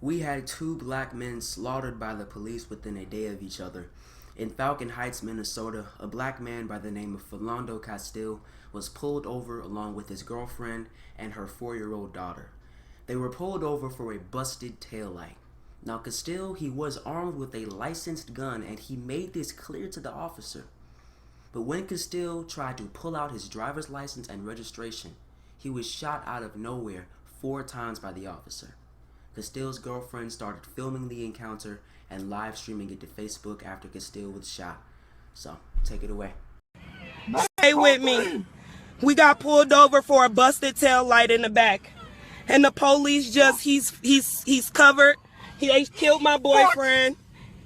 We had two black men slaughtered by the police within a day of each other. In Falcon Heights, Minnesota, a black man by the name of Philando was pulled over along with his girlfriend and her 4-year-old daughter. They were pulled over for a busted taillight. Now Castile, he was armed with a licensed gun and he made this clear to the officer. But when Castile tried to pull out his driver's license and registration, he was shot out of nowhere 4 times by the officer. Castile's girlfriend started filming the encounter and live streaming it to Facebook after Castile was shot. So, take it away. Stay with me. We got pulled over for a busted tail light in the back. And the police just, he's covered. They killed my boyfriend.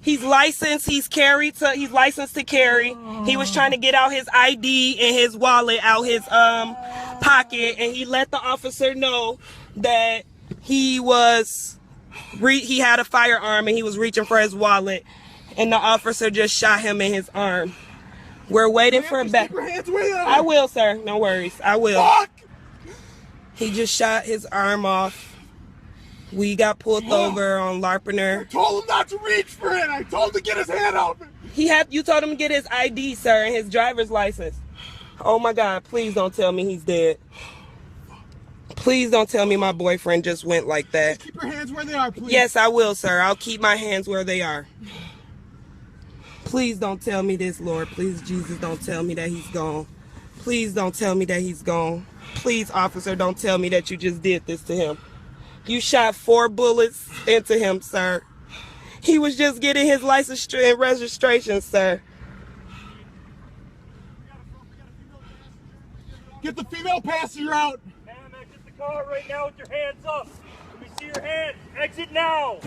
He's licensed, he's licensed to carry. He was trying to get out his ID and his wallet out his pocket, and he let the officer know that he had a firearm and he was reaching for his wallet, and the officer just shot him in his arm. We're waiting for a back. I will, sir. No worries. I will. Fuck! He just shot his arm off. We got pulled over on Larpener. I told him not to reach for it. I told him to get his hand out. You told him to get his ID, sir, and his driver's license. Oh my God, please don't tell me he's dead. Please don't tell me my boyfriend just went like that. Just keep your hands where they are, please. Yes, I will, sir. I'll keep my hands where they are. Please don't tell me this, Lord. Please, Jesus, don't tell me that he's gone. Please don't tell me that he's gone. Please, officer, don't tell me that you just did this to him. You shot 4 bullets into him, sir. He was just getting his license and registration, sir. Get the female passenger out. Ma'am, exit the car right now with your hands up. Let me see your hands. Exit now.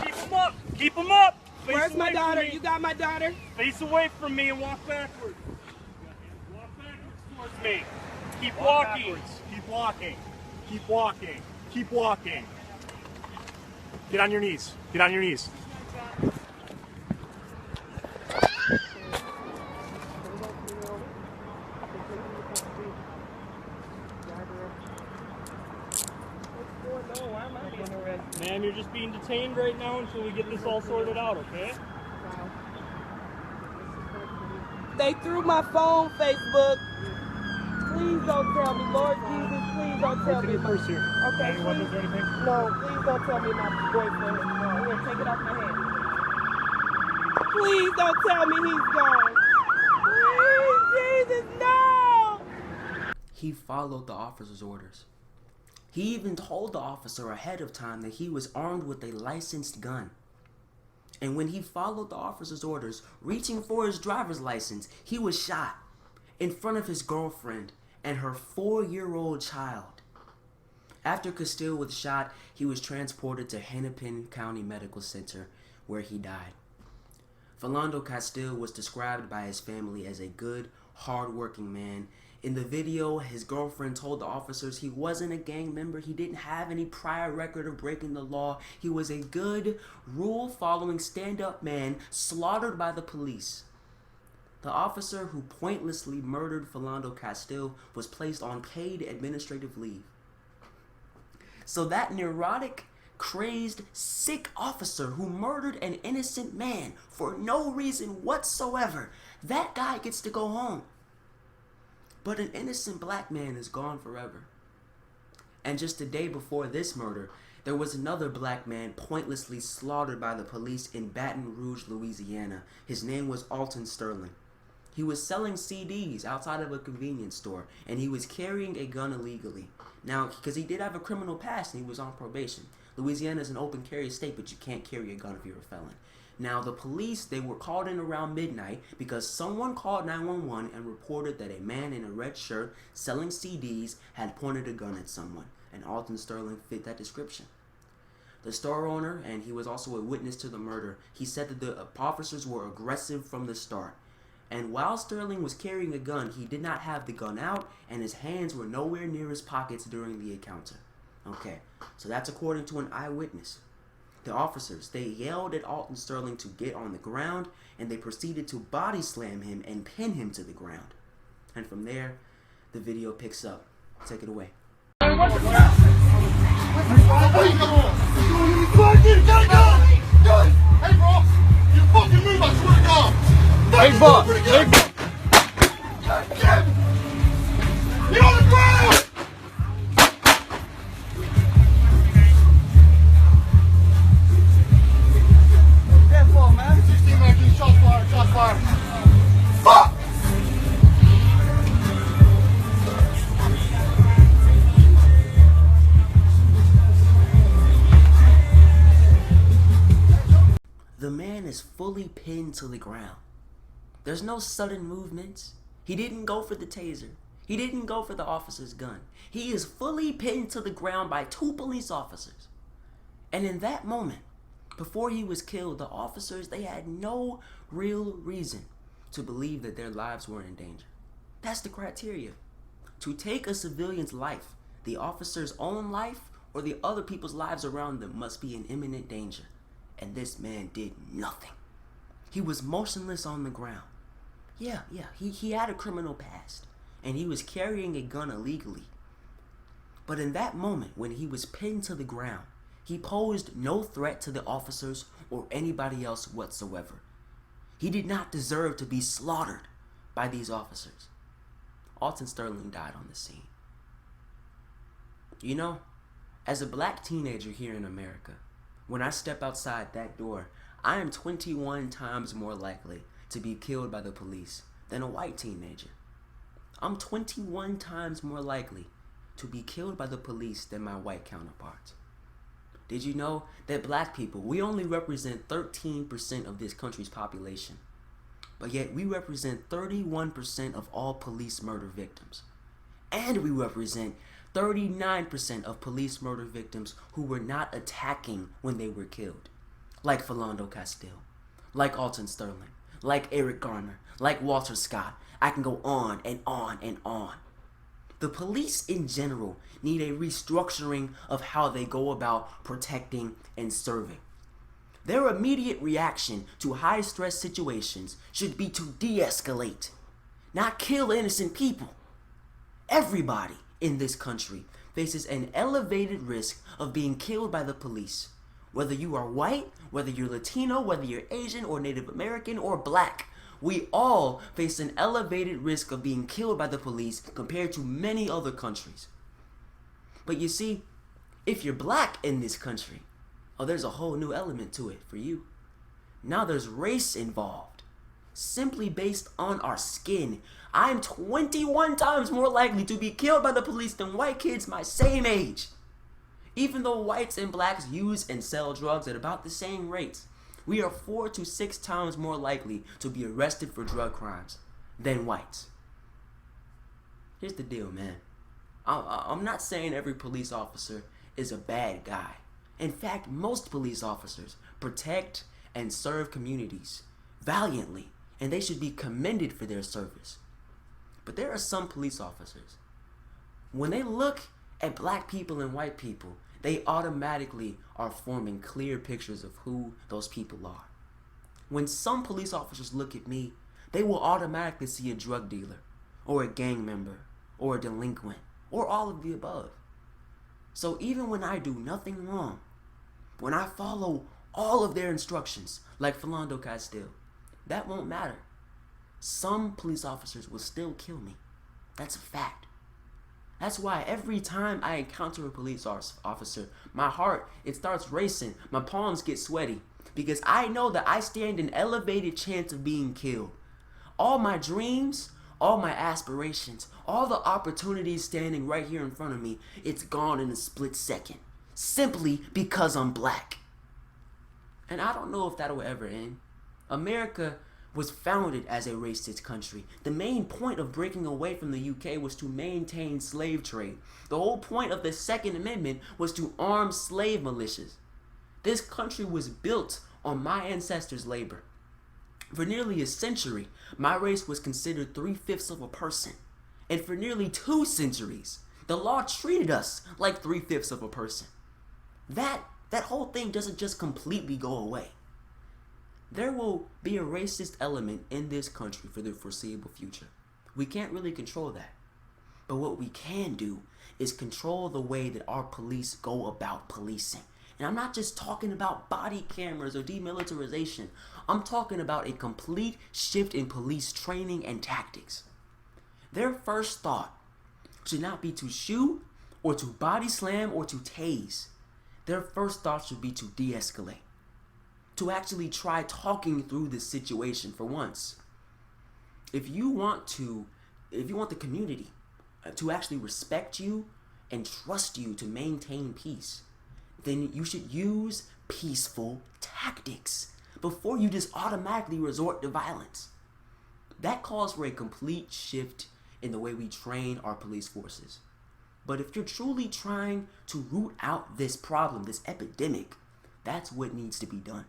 Keep them up. Keep them up. Face Where's my daughter? You got my daughter? Face away from me and walk backwards. Walk backwards towards me. Keep walking. Backwards. Keep walking. Keep walking. Keep walking. Get on your knees. Get on your knees. Ma'am, you're just being detained right now until we get this all sorted out, okay? They threw my phone, Facebook. Please don't tell me, Lord Jesus, please don't tell me. Purse here. Okay, Any weapons or anything? No, please don't tell me my boyfriend is gone. Here, take it off my hand. Please don't tell me he's gone. Please, Jesus, no! He followed the officer's orders. He even told the officer ahead of time that he was armed with a licensed gun. And when he followed the officer's orders, reaching for his driver's license, he was shot in front of his girlfriend and her 4-year-old child. After Castile was shot, he was transported to Hennepin County Medical Center, where he died. Philando Castile was described by his family as a good, hard-working man. In the video, his girlfriend told the officers he wasn't a gang member. He didn't have any prior record of breaking the law. He was a good, rule-following, stand-up man slaughtered by the police. The officer who pointlessly murdered Philando Castile was placed on paid administrative leave. So that neurotic, crazed, sick officer who murdered an innocent man for no reason whatsoever, that guy gets to go home. But an innocent black man is gone forever. And just a day before this murder, there was another black man pointlessly slaughtered by the police in Baton Rouge, Louisiana. His name was Alton Sterling. He was selling CDs outside of a convenience store, and he was carrying a gun illegally. Now, because he did have a criminal past and he was on probation. Louisiana is an open carry state, but you can't carry a gun if you're a felon. Now, the police, they were called in around midnight because someone called 911 and reported that a man in a red shirt selling CDs had pointed a gun at someone, and Alton Sterling fit that description. The store owner, and he was also a witness to the murder, he said that the officers were aggressive from the start. And while Sterling was carrying a gun, he did not have the gun out, and his hands were nowhere near his pockets during the encounter. Okay, so that's according to an eyewitness. The officers, they yelled at Alton Sterling to get on the ground, and they proceeded to body slam him and pin him to the ground. And from there, the video picks up. Take it away. What the fuck? is fully pinned to the ground. There's no sudden movements. He didn't go for the taser. He didn't go for the officer's gun. He is fully pinned to the ground by 2 police officers. And in that moment, before he was killed, the officers, they had no real reason to believe that their lives were in danger. That's the criteria. To take a civilian's life, the officer's own life or the other people's lives around them must be in imminent danger. And this man did nothing. He was motionless on the ground. Yeah, he had a criminal past, and he was carrying a gun illegally. But in that moment, when he was pinned to the ground, he posed no threat to the officers or anybody else whatsoever. He did not deserve to be slaughtered by these officers. Alton Sterling died on the scene. You know, as a black teenager here in America, when I step outside that door, I am 21 times more likely to be killed by the police than a white teenager. I'm 21 times more likely to be killed by the police than my white counterparts. Did you know that black people, we only represent 13% of this country's population, but yet we represent 31% of all police murder victims. And we represent 39% of police murder victims who were not attacking when they were killed. Like Philando Castile, like Alton Sterling, like Eric Garner, like Walter Scott. I can go on and on and on. The police in general need a restructuring of how they go about protecting and serving. Their immediate reaction to high-stress situations should be to de-escalate, not kill innocent people. Everybody in this country faces an elevated risk of being killed by the police. Whether you are white, whether you're Latino, whether you're Asian or Native American or black, we all face an elevated risk of being killed by the police compared to many other countries. But you see, if you're black in this country, there's a whole new element to it for you. Now there's race involved. Simply based on our skin, I'm 21 times more likely to be killed by the police than white kids my same age. Even though whites and blacks use and sell drugs at about the same rates, we are 4 to 6 times more likely to be arrested for drug crimes than whites. Here's the deal, man. I'm not saying every police officer is a bad guy. In fact, most police officers protect and serve communities valiantly, and they should be commended for their service. But there are some police officers, when they look at black people and white people, they automatically are forming clear pictures of who those people are. When some police officers look at me, they will automatically see a drug dealer, or a gang member, or a delinquent, or all of the above. So even when I do nothing wrong, when I follow all of their instructions, like Philando Castile, that won't matter. Some police officers will still kill me. That's a fact. That's why every time I encounter a police officer, my heart, it starts racing, my palms get sweaty, because I know that I stand an elevated chance of being killed. All my dreams, all my aspirations, all the opportunities standing right here in front of me, it's gone in a split second, simply because I'm black. And I don't know if that will ever end. America was founded as a racist country. The main point of breaking away from the UK was to maintain slave trade. The whole point of the Second Amendment was to arm slave militias. This country was built on my ancestors' labor. For nearly a century, my race was considered 3/5 of a person. And for nearly 2 centuries, the law treated us like 3/5 of a person. That whole thing doesn't just completely go away. There will be a racist element in this country for the foreseeable future. We can't really control that. But what we can do is control the way that our police go about policing. And I'm not just talking about body cameras or demilitarization. I'm talking about a complete shift in police training and tactics. Their first thought should not be to shoot or to body slam or to tase. Their first thought should be to de-escalate. To actually try talking through this situation for once. If you want the community to actually respect you and trust you to maintain peace, then you should use peaceful tactics. before you just automatically resort to violence. That calls for a complete shift in the way we train our police forces. But if you're truly trying to root out this problem, this epidemic, that's what needs to be done.